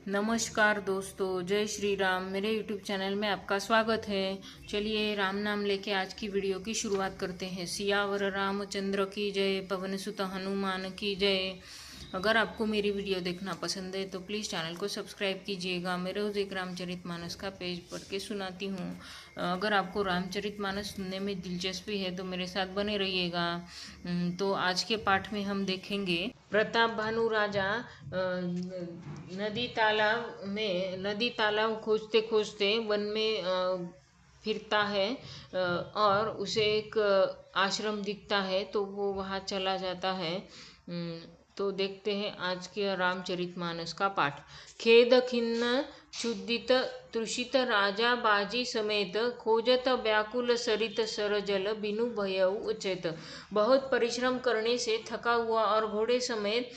नमस्कार दोस्तों, जय श्री राम। मेरे YouTube चैनल में आपका स्वागत है। चलिए राम नाम लेके आज की वीडियो की शुरुआत करते हैं। सियावर रामचंद्र की जय, पवन सुत हनुमान की जय। अगर आपको मेरी वीडियो देखना पसंद है तो प्लीज़ चैनल को सब्सक्राइब कीजिएगा। मैं रोज़ एक रामचरितमानस का पेज पढ़ के सुनाती हूँ। अगर आपको रामचरितमानस सुनने में दिलचस्पी है तो मेरे साथ बने रहिएगा। तो आज के पाठ में हम देखेंगे प्रताप भानु राजा नदी तालाब खोजते खोजते वन में फिरता है और उसे एक आश्रम दिखता है तो वो वहाँ चला जाता है। तो देखते हैं आज के रामचरितमानस का पाठ। खेद खिन्न क्षुदित तृषित राजा बाजी समेत खोजत व्याकुल सरित सरजल बिनु भयउ उचेत। बहुत परिश्रम करने से थका हुआ और घोड़े समेत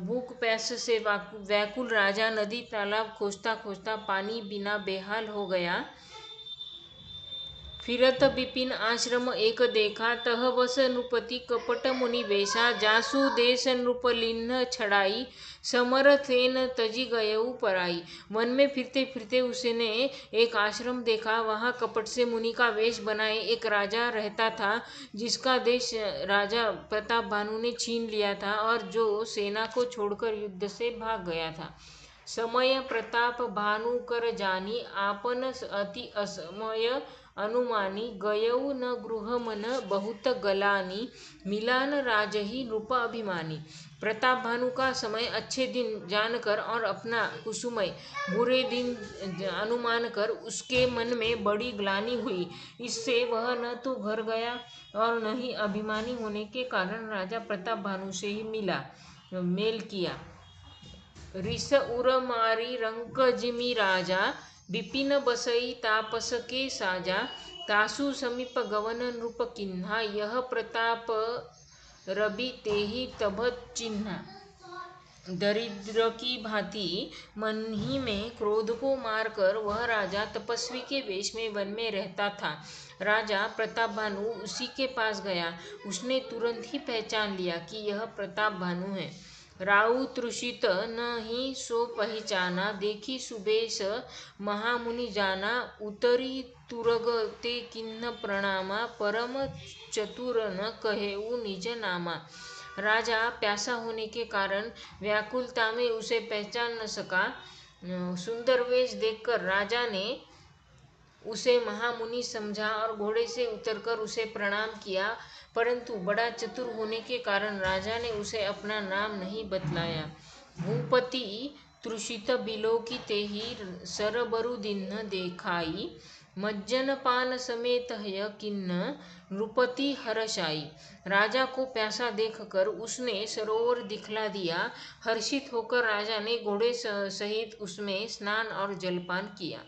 भूख प्यास से व्याकुल राजा नदी तालाब खोजता खोजता पानी बिना बेहाल हो गया। फिरत विपिन आश्रम एक देखा, तह बस नृपति कपट मुनि वेशा। जासु देश नृपलिन्न छड़ाई, समरथेन तजी गयऊ पराई। वन में फिरते फिरते उसने एक आश्रम देखा। वहाँ कपट से मुनि का वेश बनाए एक राजा रहता था, जिसका देश राजा प्रताप भानु ने छीन लिया था और जो सेना को छोड़कर युद्ध से भाग गया था। समय प्रताप भानु कर जानी, आपन अति असमय अनुमानी। गयऊ न गृह मन बहुत गलानी, मिलान राजही नृप अभिमानी। प्रताप भानु का समय अच्छे दिन जानकर और अपना कुसुमय बुरे दिन अनुमान कर उसके मन में बड़ी ग्लानि हुई। इससे वह न तो घर गया और न ही अभिमानी होने के कारण राजा प्रताप भानु से ही मेल किया। रिस उर मारी रंक जिमि राजा, विपिन बसई तापस के साजा। तासु समीप गवन नृप किन्हा, यह प्रताप रवि तेहि तब चिन्हा। दरिद्र की भांति मन ही में क्रोध को मारकर वह राजा तपस्वी के वेश में वन में रहता था। राजा प्रताप भानु उसी के पास गया। उसने तुरंत ही पहचान लिया कि यह प्रताप भानु है। राउ तृषित न ही सो पहचाना, देखी सुबेश महामुनि जाना। उतरी तुरग ते किन्न प्रणामा, परम चतुर न कहेऊ निज नामा। राजा प्यासा होने के कारण व्याकुलता में उसे पहचान न सका। सुंदर वेश देखकर राजा ने उसे महामुनि समझा और घोड़े से उतरकर उसे प्रणाम किया, परंतु बड़ा चतुर होने के कारण राजा ने उसे अपना नाम नहीं बतलाया। भूपति तृषित बिलोकितेहि, सरबरु दीन्न देखाई। मज्जन पान समेत हय किन्न, नृपति हर्षाई। राजा को प्यासा देखकर उसने सरोवर दिखला दिया। हर्षित होकर राजा ने घोड़े सहित उसमें स्नान और जलपान किया।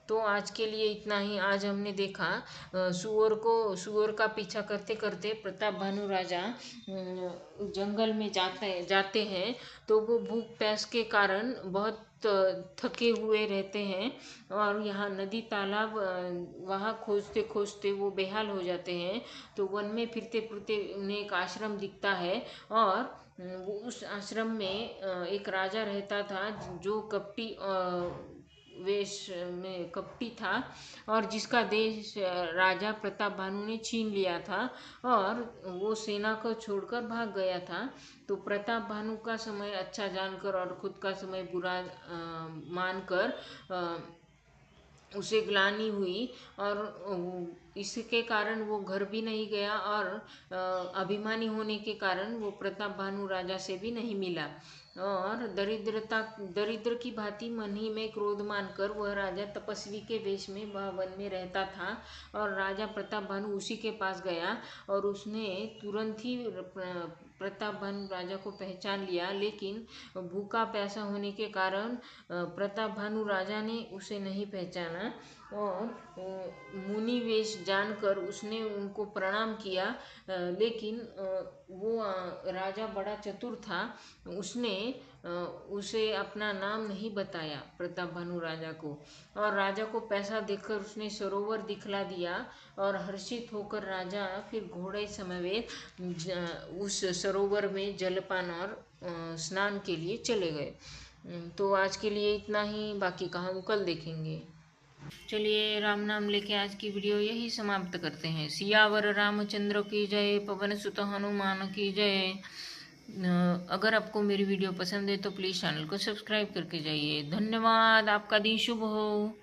तो आज के लिए इतना ही। आज हमने देखा सुअर का पीछा करते करते प्रताप भानु राजा जंगल में जाते हैं तो वो भूख प्यास के कारण बहुत थके हुए रहते हैं और यहाँ नदी तालाब वहाँ खोजते खोजते वो बेहाल हो जाते हैं। तो वन में फिरते फिरते उन्हें एक आश्रम दिखता है और वो उस आश्रम में एक राजा रहता था जो वेश में कपटी था और जिसका देश राजा प्रताप भानु ने छीन लिया था और वो सेना को छोड़कर भाग गया था। तो प्रताप भानु का समय अच्छा जानकर और खुद का समय बुरा मानकर उसे ग्लानि हुई और इसके कारण वो घर भी नहीं गया और अभिमानी होने के कारण वो प्रताप भानु राजा से भी नहीं मिला। और दरिद्र की भांति मन ही में क्रोध मानकर वह राजा तपस्वी के वेश में वह वन में रहता था और राजा प्रताप भानु उसी के पास गया और उसने तुरंत ही प्रताप भानु राजा को पहचान लिया। लेकिन भूखा प्यासा होने के कारण प्रताप भानु राजा ने उसे नहीं पहचाना और मुनि वेश जानकर उसने उनको प्रणाम किया। लेकिन वो राजा बड़ा चतुर था, उसने उसे अपना नाम नहीं बताया प्रताप भानु राजा को और राजा को पैसा देकर उसने सरोवर दिखला दिया और हर्षित होकर राजा फिर घोड़े समेत उस सरोवर में जलपान और स्नान के लिए चले गए। तो आज के लिए इतना ही, बाकी का हम कल देखेंगे। चलिए राम नाम लेके आज की वीडियो यही समाप्त करते हैं। सियावर रामचंद्र की जय, पवन सुत हनुमान की जय। अगर आपको मेरी वीडियो पसंद है तो प्लीज़ चैनल को सब्सक्राइब करके जाइए। धन्यवाद, आपका दिन शुभ हो।